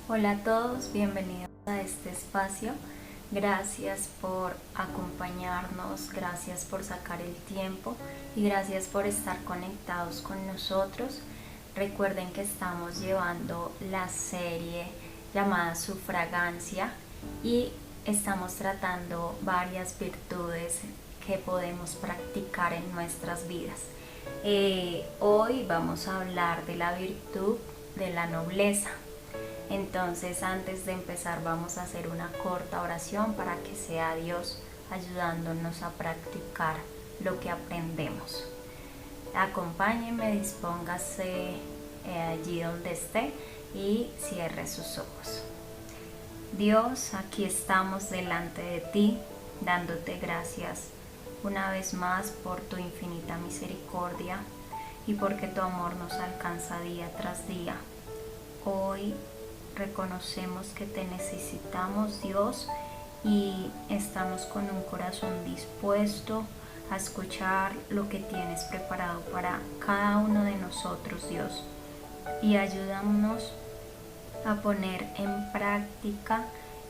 Hola a todos, bienvenidos a este espacio. Gracias por acompañarnos, gracias por sacar el tiempo y gracias por estar conectados con nosotros. Recuerden que estamos llevando la serie llamada Sufragancia y estamos tratando varias virtudes que podemos practicar en nuestras vidas. Hoy vamos a hablar de la virtud de la nobleza. Entonces, antes de empezar, vamos a hacer una corta oración para que sea Dios ayudándonos a practicar lo que aprendemos. Acompáñenme, dispóngase allí donde esté y cierre sus ojos. Dios, aquí estamos delante de ti, dándote gracias una vez más por tu infinita misericordia y porque tu amor nos alcanza día tras día. Hoy reconocemos que te necesitamos, Dios, y estamos con un corazón dispuesto a escuchar lo que tienes preparado para cada uno de nosotros, Dios. Y ayúdanos a poner en práctica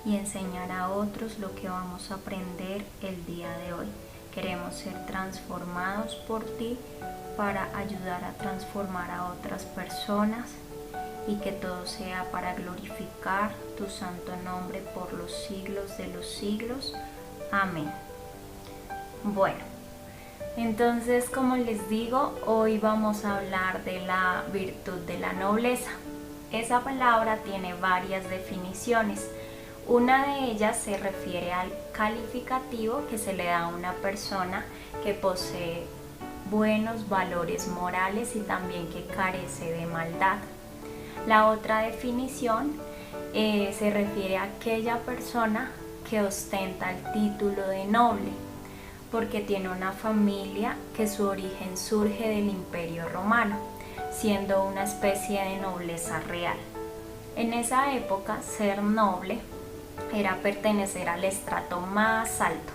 y enseñar a otros lo que vamos a aprender el día de hoy. Queremos ser transformados por ti para ayudar a transformar a otras personas y que todo sea para glorificar tu santo nombre por los siglos de los siglos. Amén. Bueno, entonces, como les digo, hoy vamos a hablar de la virtud de la nobleza. Esa palabra tiene varias definiciones. Una de ellas se refiere al calificativo que se le da a una persona que posee buenos valores morales y también que carece de maldad. La otra definición se refiere a aquella persona que ostenta el título de noble, porque tiene una familia que su origen surge del Imperio Romano, siendo una especie de nobleza real. En esa época, ser noble era pertenecer al estrato más alto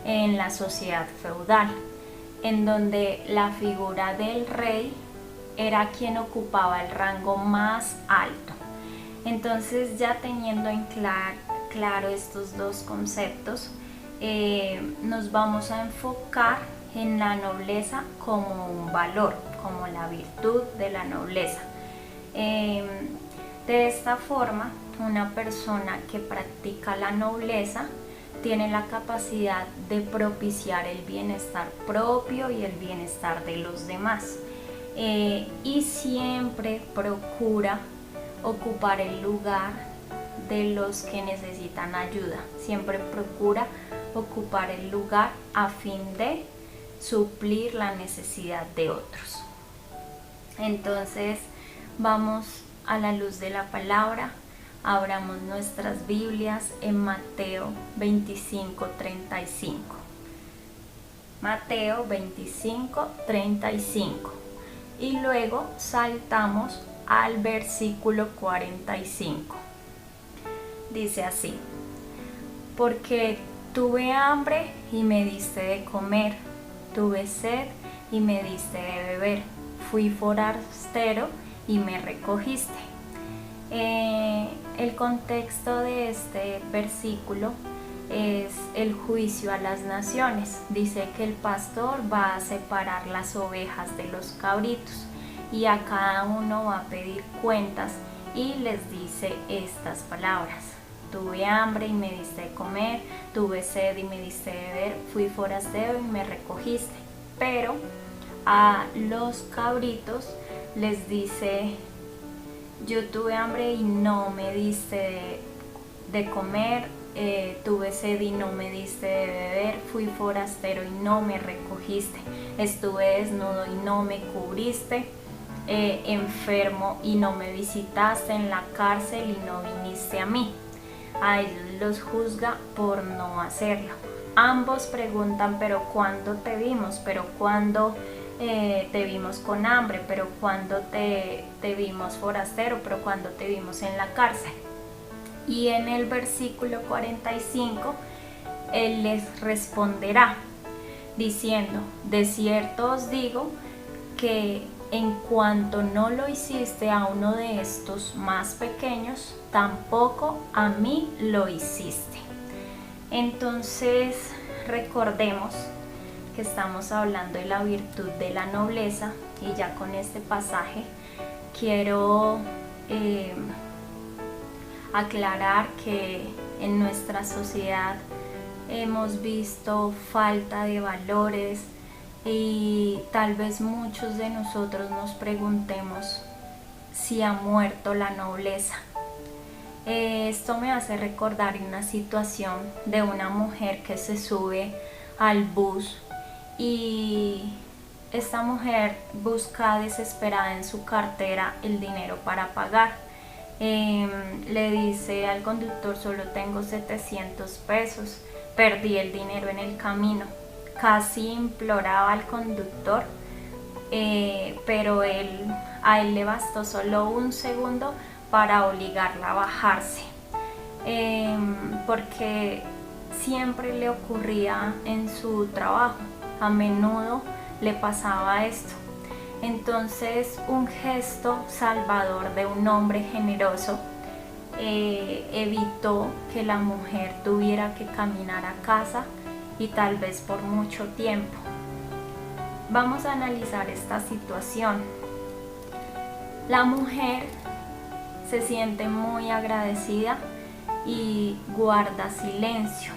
en la sociedad feudal, en donde la figura del rey era quien ocupaba el rango más alto. Entonces, ya teniendo en claro estos dos conceptos, nos vamos a enfocar en la nobleza como un valor, como la virtud de la nobleza. De esta forma, una persona que practica la nobleza tiene la capacidad de propiciar el bienestar propio y el bienestar de los demás. Y siempre procura ocupar el lugar de los que necesitan ayuda. Siempre procura ocupar el lugar a fin de suplir la necesidad de otros. Entonces, vamos a la luz de la palabra. Abramos nuestras Biblias en Mateo 25:35. Mateo 25:35. Y luego saltamos al versículo 45. Dice así: porque tuve hambre y me diste de comer, tuve sed y me diste de beber, fui forastero y me recogiste. El contexto de este versículo es el juicio a las naciones. Dice que el pastor va a separar las ovejas de los cabritos y a cada uno va a pedir cuentas y les dice estas palabras: tuve hambre y me diste de comer, tuve sed y me diste de beber, fui forastero y me recogiste. Pero a los cabritos les dice: yo tuve hambre y no me diste de comer, tuve sed y no me diste de beber, fui forastero y no me recogiste, estuve desnudo y no me cubriste, enfermo y no me visitaste, en la cárcel y no viniste a mí. A ellos los juzga por no hacerlo. Ambos preguntan: pero ¿cuándo te vimos? ¿Pero cuándo te vimos con hambre? ¿Pero cuándo te vimos forastero? ¿Pero cuándo te vimos en la cárcel? Y en el versículo 45 él les responderá diciendo: de cierto os digo que en cuanto no lo hiciste a uno de estos más pequeños, tampoco a mí lo hiciste. Entonces recordemos que estamos hablando de la virtud de la nobleza, y ya con este pasaje quiero aclarar que en nuestra sociedad hemos visto falta de valores, y tal vez muchos de nosotros nos preguntemos si ha muerto la nobleza. Esto me hace recordar una situación de una mujer que se sube al bus, y esta mujer busca desesperada en su cartera el dinero para pagar. Le dice al conductor: solo tengo 700 pesos, perdí el dinero en el camino. Casi imploraba al conductor, pero a él le bastó solo un segundo para obligarla a bajarse, porque siempre le ocurría en su trabajo, a menudo le pasaba esto. Entonces, un gesto salvador de un hombre generoso evitó que la mujer tuviera que caminar a casa, y tal vez por mucho tiempo. Vamos a analizar esta situación. La mujer se siente muy agradecida y guarda silencio.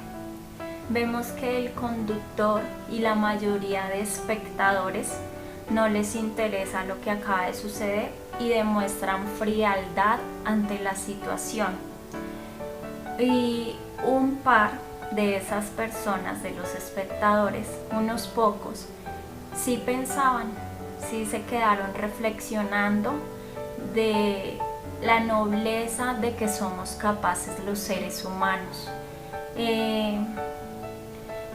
Vemos que el conductor y la mayoría de espectadores no les interesa lo que acaba de suceder y demuestran frialdad ante la situación. Y un par de esas personas, de los espectadores, unos pocos, sí pensaban, sí se quedaron reflexionando de la nobleza de que somos capaces los seres humanos.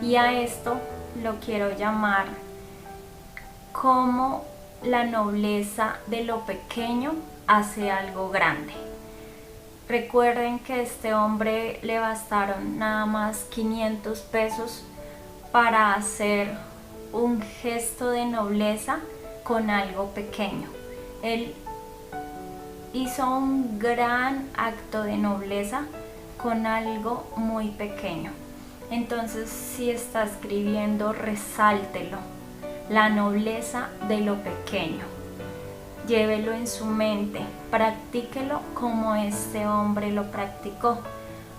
Y a esto lo quiero llamar como la nobleza de lo pequeño hace algo grande. Recuerden que a este hombre le bastaron nada más 500 pesos para hacer un gesto de nobleza con algo pequeño. Él hizo un gran acto de nobleza con algo muy pequeño. Entonces, si está escribiendo, resáltelo, la nobleza de lo pequeño. Llévelo en su mente, practíquelo como este hombre lo practicó.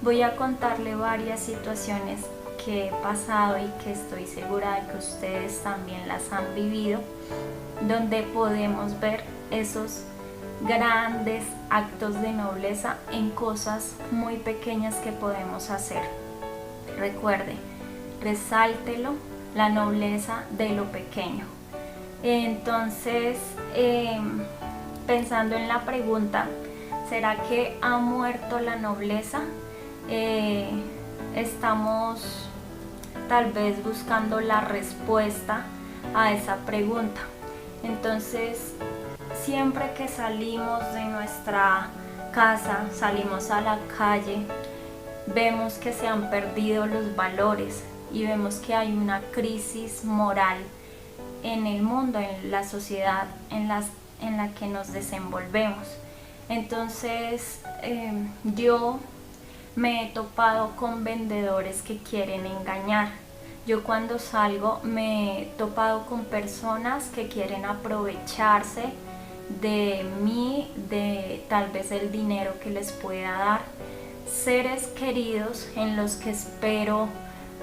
Voy a contarle varias situaciones que he pasado y que estoy segura de que ustedes también las han vivido, donde podemos ver esos grandes actos de nobleza en cosas muy pequeñas que podemos hacer. Recuerde, resáltelo, la nobleza de lo pequeño. Entonces, pensando en la pregunta, ¿será que ha muerto la nobleza? Estamos tal vez buscando la respuesta a esa pregunta. Entonces, siempre que salimos de nuestra casa, salimos a la calle, vemos que se han perdido los valores y vemos que hay una crisis moral en el mundo, en la sociedad en la que nos desenvolvemos. Entonces, yo me he topado con vendedores que quieren engañar. Yo cuando salgo me he topado con personas que quieren aprovecharse de mí, de tal vez el dinero que les pueda dar. Seres queridos en los que espero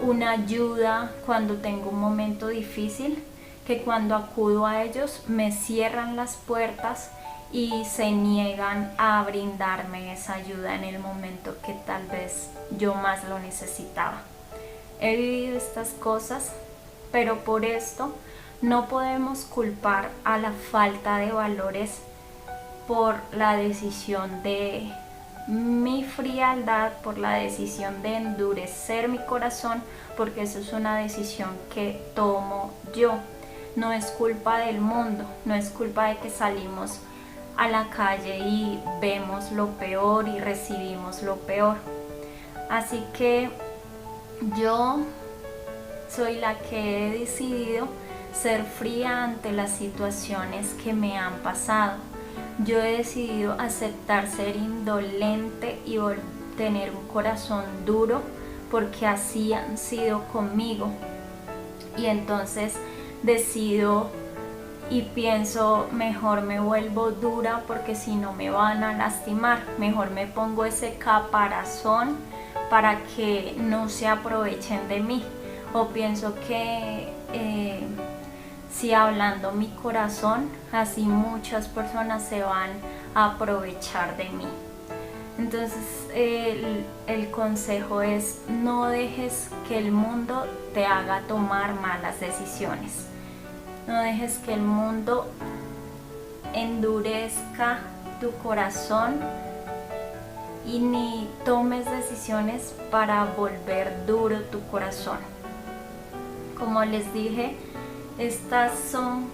una ayuda cuando tengo un momento difícil, que cuando acudo a ellos me cierran las puertas y se niegan a brindarme esa ayuda en el momento que tal vez yo más lo necesitaba. He vivido estas cosas, pero por esto no podemos culpar a la falta de valores por la decisión de mi frialdad, por la decisión de endurecer mi corazón, porque eso es una decisión que tomo yo. No es culpa del mundo, no es culpa de que salimos a la calle y vemos lo peor y recibimos lo peor. Así que yo soy la que he decidido ser fría ante las situaciones que me han pasado. Yo he decidido aceptar ser indolente y tener un corazón duro porque así han sido conmigo. Y entonces decido y pienso, mejor me vuelvo dura porque si no me van a lastimar, mejor me pongo ese caparazón para que no se aprovechen de mí. O pienso que si hablando mi corazón, así muchas personas se van a aprovechar de mí. Entonces el consejo es: no dejes que el mundo te haga tomar malas decisiones. No dejes que el mundo endurezca tu corazón y ni tomes decisiones para volver duro tu corazón. Como les dije, estas son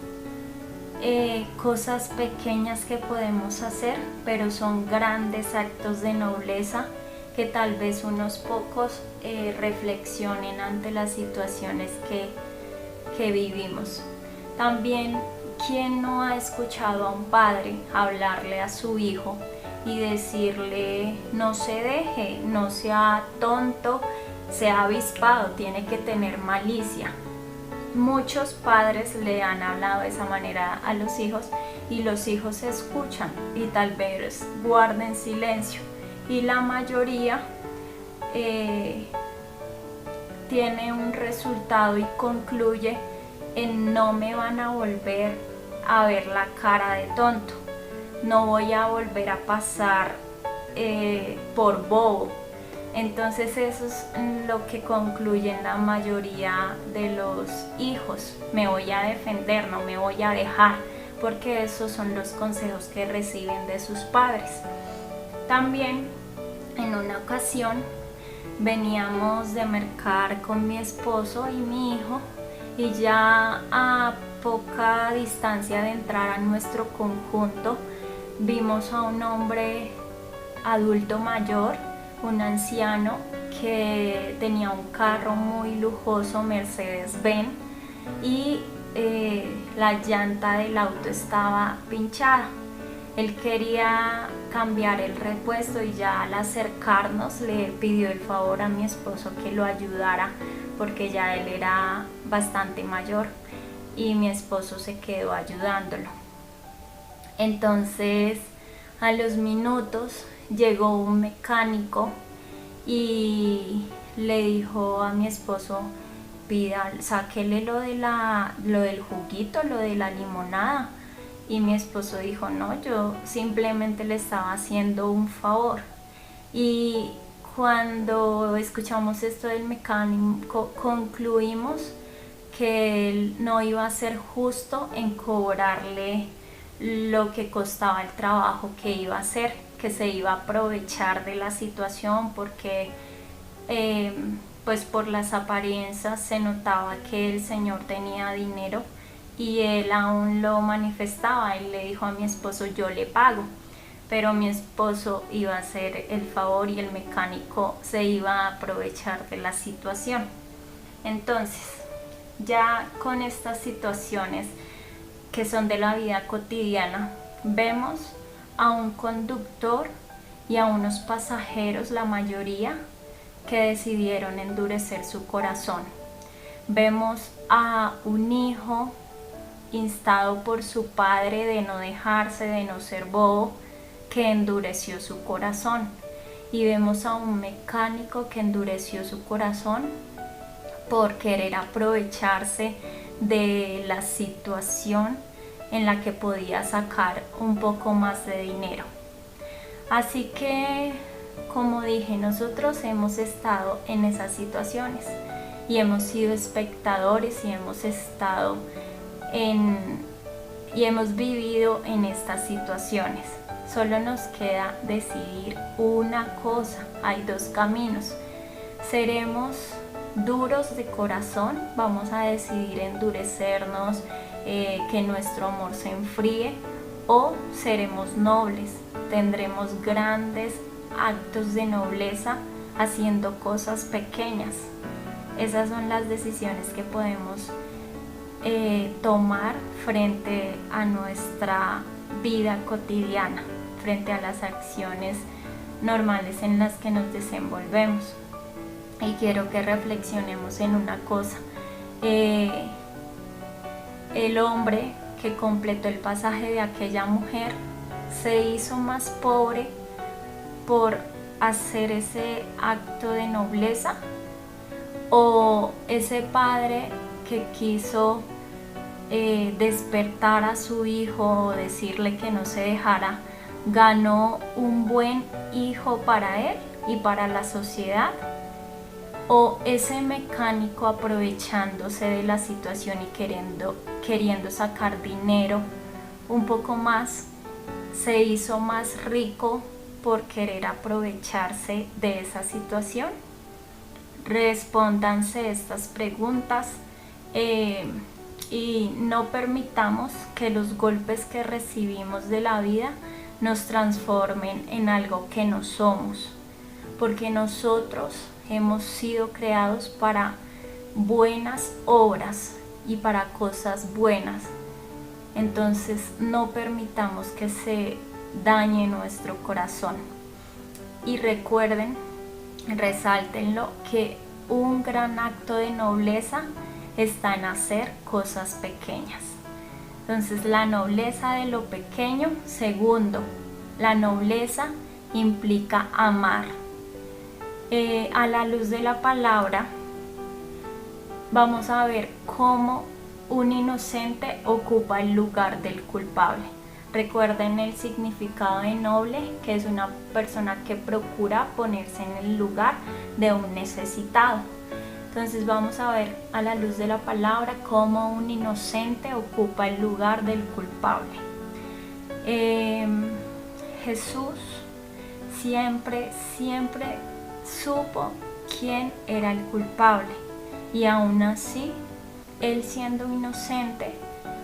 cosas pequeñas que podemos hacer, pero son grandes actos de nobleza que tal vez unos pocos reflexionen ante las situaciones que vivimos. También, ¿quién no ha escuchado a un padre hablarle a su hijo y decirle: no se deje, no sea tonto, sea avispado, tiene que tener malicia? Muchos padres le han hablado de esa manera a los hijos y los hijos escuchan y tal vez guarden silencio, y la mayoría tiene un resultado y concluye en: no me van a volver a ver la cara de tonto, no voy a volver a pasar por bobo. Entonces eso es lo que concluyen la mayoría de los hijos: me voy a defender, no me voy a dejar, porque esos son los consejos que reciben de sus padres. También en una ocasión veníamos de mercar con mi esposo y mi hijo, y ya a poca distancia de entrar a nuestro conjunto vimos a un hombre adulto mayor, un anciano, que tenía un carro muy lujoso, Mercedes-Benz, y la llanta del auto estaba pinchada. Él quería cambiar el repuesto y ya al acercarnos le pidió el favor a mi esposo que lo ayudara porque ya él era bastante mayor, y mi esposo se quedó ayudándolo. Entonces a los minutos llegó un mecánico y le dijo a mi esposo: sáquele lo del juguito, lo de la limonada. Y mi esposo dijo: no, yo simplemente le estaba haciendo un favor. Y cuando escuchamos esto del mecánico, concluimos que él no iba a ser justo en cobrarle lo que costaba el trabajo que iba a hacer, que se iba a aprovechar de la situación porque pues por las apariencias se notaba que el señor tenía dinero, y él aún lo manifestaba. Él le dijo a mi esposo: yo le pago, pero mi esposo iba a hacer el favor y el mecánico se iba a aprovechar de la situación. Entonces, ya con estas situaciones que son de la vida cotidiana, vemos a un conductor y a unos pasajeros, la mayoría, que decidieron endurecer su corazón. Vemos a un hijo instado por su padre de no dejarse, de no ser bobo, que endureció su corazón. Y vemos a un mecánico que endureció su corazón por querer aprovecharse de la situación en la que podía sacar un poco más de dinero. Así que, como dije, nosotros hemos estado en esas situaciones y hemos sido espectadores y hemos estado y hemos vivido en estas situaciones. Solo nos queda decidir una cosa. Hay dos caminos: seremos duros de corazón, vamos a decidir endurecernos, que nuestro amor se enfríe, o seremos nobles, tendremos grandes actos de nobleza haciendo cosas pequeñas. Esas son las decisiones que podemos tomar frente a nuestra vida cotidiana, frente a las acciones normales en las que nos desenvolvemos. Y quiero que reflexionemos en una cosa. El hombre que completó el pasaje de aquella mujer se hizo más pobre por hacer ese acto de nobleza, o ese padre que quiso despertar a su hijo o decirle que no se dejara, ganó un buen hijo para él y para la sociedad, o ese mecánico aprovechándose de la situación y queriendo sacar dinero un poco más, se hizo más rico por querer aprovecharse de esa situación. Respóndanse estas preguntas y no permitamos que los golpes que recibimos de la vida nos transformen en algo que no somos, porque nosotros hemos sido creados para buenas obras y para cosas buenas. Entonces no permitamos que se dañe nuestro corazón. Y recuerden, resáltenlo, que un gran acto de nobleza está en hacer cosas pequeñas. Entonces, la nobleza de lo pequeño. Segundo, la nobleza implica amar. A la luz de la palabra, vamos a ver cómo un inocente ocupa el lugar del culpable. Recuerden el significado de noble, que es una persona que procura ponerse en el lugar de un necesitado. Entonces vamos a ver a la luz de la palabra cómo un inocente ocupa el lugar del culpable. Jesús siempre supo quién era el culpable, y aún así, él siendo inocente,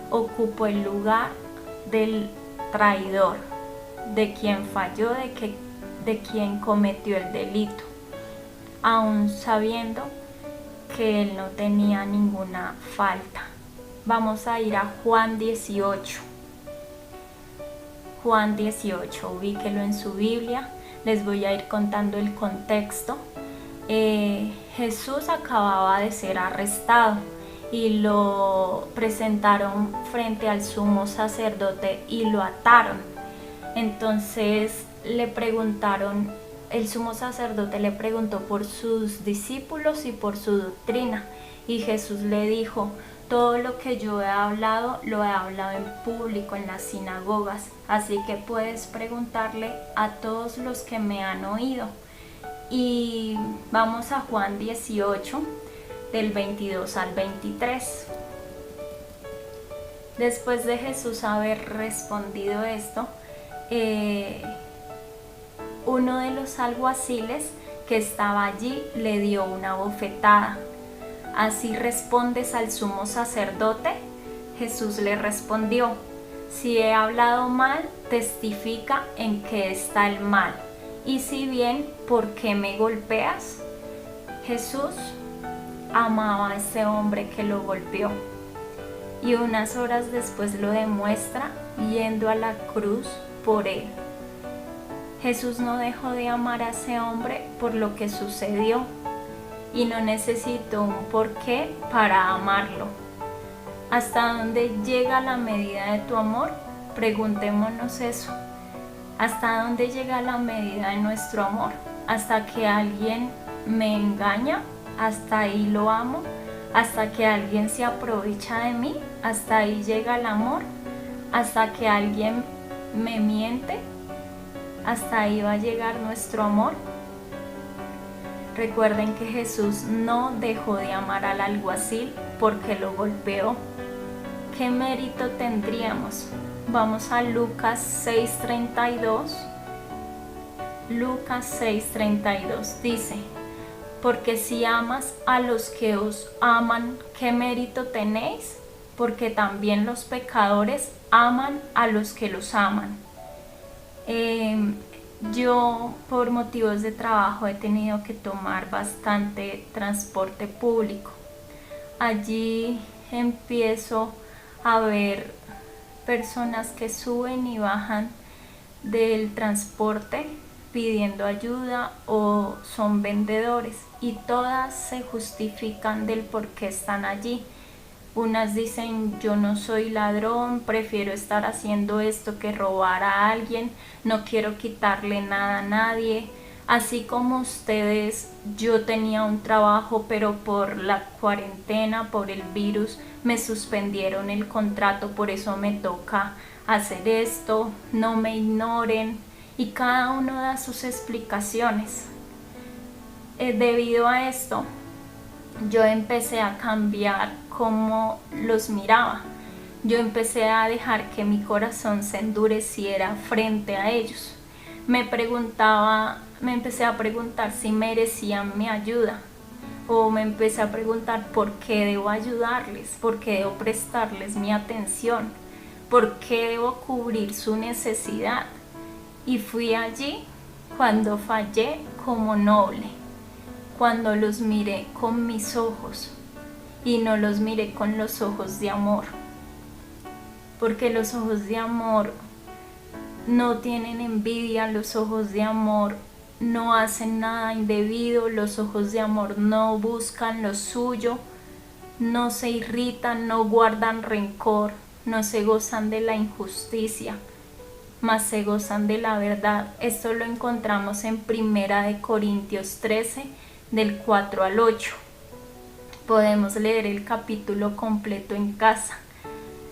ocupó el lugar del traidor, de quien falló, de quien cometió el delito, aún sabiendo que él no tenía ninguna falta. Vamos a ir a Juan 18. Juan 18, ubíquelo en su Biblia. Les voy a ir contando el contexto. Jesús acababa de ser arrestado y lo presentaron frente al sumo sacerdote y lo ataron. Entonces le preguntaron, el sumo sacerdote le preguntó por sus discípulos y por su doctrina, y Jesús le dijo: todo lo que yo he hablado, lo he hablado en público en las sinagogas, así que puedes preguntarle a todos los que me han oído. Y vamos a Juan 18, del 22 al 23. Después de Jesús haber respondido esto, uno de los alguaciles que estaba allí le dio una bofetada. ¿Así respondes al sumo sacerdote? Jesús le respondió: si he hablado mal, testifica en qué está el mal, y si bien, ¿por qué me golpeas? Jesús amaba a ese hombre que lo golpeó, y unas horas después lo demuestra yendo a la cruz por él. Jesús no dejó de amar a ese hombre por lo que sucedió, y no necesitó un porqué para amarlo. ¿Hasta dónde llega la medida de tu amor? Preguntémonos eso. ¿Hasta dónde llega la medida de nuestro amor? ¿Hasta que alguien me engaña? ¿Hasta ahí lo amo? ¿Hasta que alguien se aprovecha de mí? ¿Hasta ahí llega el amor? ¿Hasta que alguien me miente? ¿Hasta ahí va a llegar nuestro amor? Recuerden que Jesús no dejó de amar al alguacil porque lo golpeó. ¿Qué mérito tendríamos? Vamos a Lucas 6:32. Lucas 6:32 dice: porque si amas a los que os aman, ¿qué mérito tenéis? Porque también los pecadores aman a los que los aman. Yo, por motivos de trabajo, he tenido que tomar bastante transporte público. Allí empiezo a ver personas que suben y bajan del transporte pidiendo ayuda o son vendedores, y todas se justifican del por qué están allí. Unas dicen: yo no soy ladrón, prefiero estar haciendo esto que robar a alguien, no quiero quitarle nada a nadie. Así como ustedes, yo tenía un trabajo, pero por la cuarentena, por el virus, me suspendieron el contrato, por eso me toca hacer esto, no me ignoren. Y cada uno da sus explicaciones. Debido a esto, yo empecé a cambiar cómo los miraba. Yo empecé a dejar que mi corazón se endureciera frente a ellos. Me empecé a preguntar si merecían mi ayuda, o me empecé a preguntar por qué debo ayudarles, por qué debo prestarles mi atención, por qué debo cubrir su necesidad. Y fui allí cuando fallé como noble, cuando los miré con mis ojos y no los miré con los ojos de amor, porque los ojos de amor no tienen envidia, los ojos de amor no hacen nada indebido, los ojos de amor no buscan lo suyo, no se irritan, no guardan rencor, no se gozan de la injusticia, mas se gozan de la verdad. Esto lo encontramos en 1 Corintios 13, del 4 al 8. Podemos leer el capítulo completo en casa.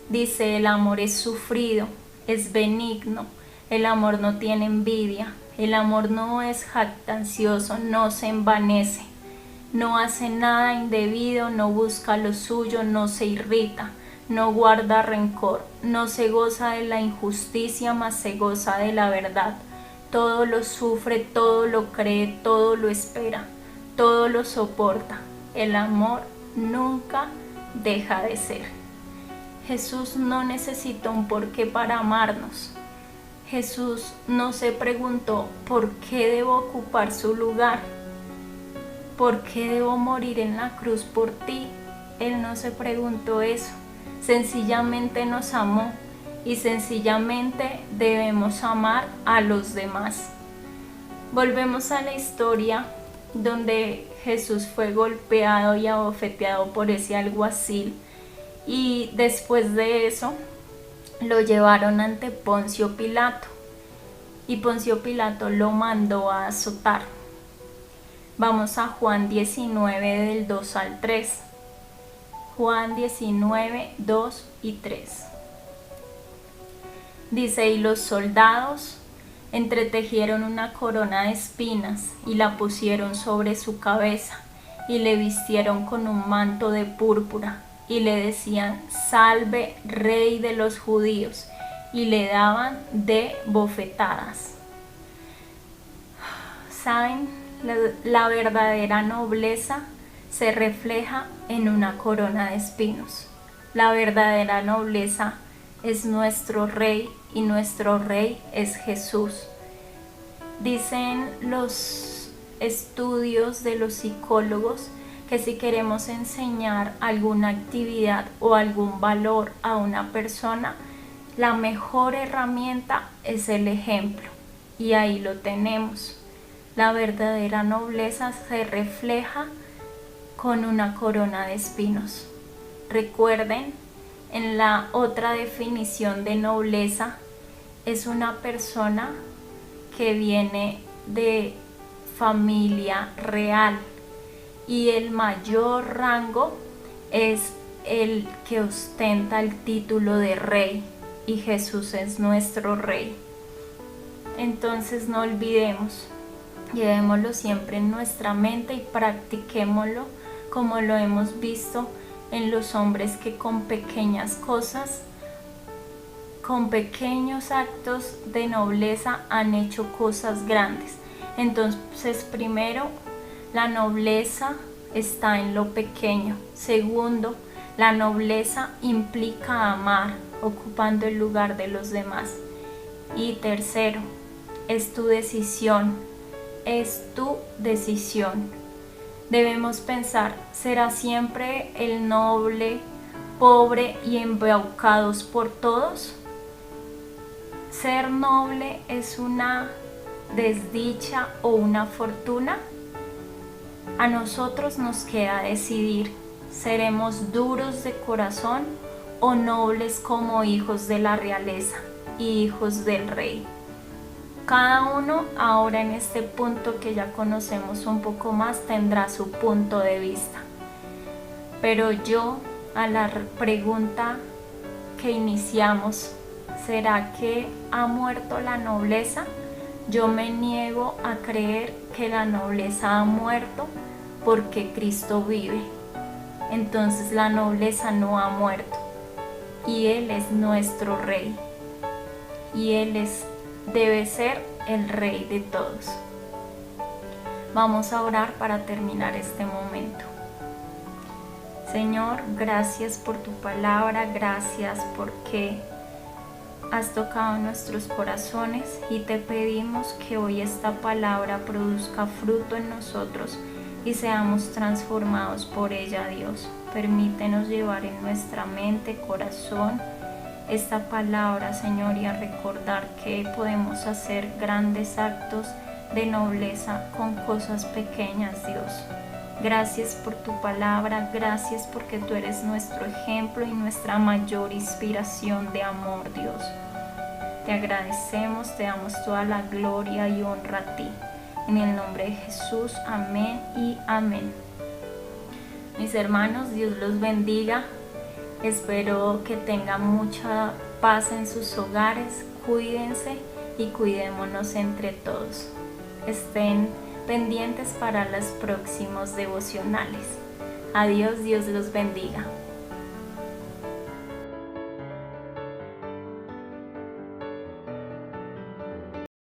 Dice: el amor es sufrido, es benigno, el amor no tiene envidia, el amor no es jactancioso, no se envanece, no hace nada indebido, no busca lo suyo, no se irrita, no guarda rencor, no se goza de la injusticia, mas se goza de la verdad. Todo lo sufre, todo lo cree, todo lo espera, todo lo soporta. El amor nunca deja de ser. Jesús no necesitó un porqué para amarnos. Jesús no se preguntó: ¿por qué debo ocupar su lugar? ¿Por qué debo morir en la cruz por ti? Él no se preguntó eso. Sencillamente nos amó, y sencillamente debemos amar a los demás. Volvemos a la historia donde Jesús fue golpeado y abofeteado por ese alguacil, y después de eso lo llevaron ante Poncio Pilato, y Poncio Pilato lo mandó a azotar. Vamos a Juan 19, del 2 al 3. Juan 19, 2 y 3. Dice: y los soldados entretejieron una corona de espinas y la pusieron sobre su cabeza, y le vistieron con un manto de púrpura, y le decían: salve, Rey de los judíos, y le daban de bofetadas. ¿Saben? La verdadera nobleza se refleja en una corona de espinos. La verdadera nobleza es nuestro Rey, y nuestro Rey es Jesús. Dicen los estudios de los psicólogos que si queremos enseñar alguna actividad o algún valor a una persona, la mejor herramienta es el ejemplo, y ahí lo tenemos. La verdadera nobleza se refleja con una corona de espinos. Recuerden, en la otra definición de nobleza, es una persona que viene de familia real, y el mayor rango es el que ostenta el título de rey, y Jesús es nuestro Rey. Entonces no olvidemos, llevémoslo siempre en nuestra mente y practiquémoslo como lo hemos visto en los hombres que con pequeñas cosas, con pequeños actos de nobleza han hecho cosas grandes. Entonces, primero, la nobleza está en lo pequeño. Segundo, la nobleza implica amar, ocupando el lugar de los demás. Y tercero, es tu decisión, es tu decisión. Debemos pensar: ¿será siempre el noble pobre y embaucados por todos? ¿Ser noble es una desdicha o una fortuna? A nosotros nos queda decidir, ¿seremos duros de corazón o nobles como hijos de la realeza y hijos del rey? Cada uno ahora en este punto que ya conocemos un poco más tendrá su punto de vista. Pero yo, a la pregunta que iniciamos, ¿será que ha muerto la nobleza? Yo me niego a creer que la nobleza ha muerto porque Cristo vive. Entonces la nobleza no ha muerto y Él es nuestro Rey y Él debe ser el Rey de todos. Vamos a orar para terminar este momento. Señor, gracias por tu palabra, gracias porque has tocado nuestros corazones y te pedimos que hoy esta palabra produzca fruto en nosotros y seamos transformados por ella, Dios. Permítenos llevar en nuestra mente, corazón, esta palabra, Señor, y a recordar que podemos hacer grandes actos de nobleza con cosas pequeñas, Dios. Gracias por tu palabra, gracias porque tú eres nuestro ejemplo y nuestra mayor inspiración de amor, Dios. Te agradecemos, te damos toda la gloria y honra a ti. En el nombre de Jesús, amén y amén. Mis hermanos, Dios los bendiga. Espero que tengan mucha paz en sus hogares. Cuídense y cuidémonos entre todos. Estén pendientes para los próximos devocionales. Adiós, Dios los bendiga.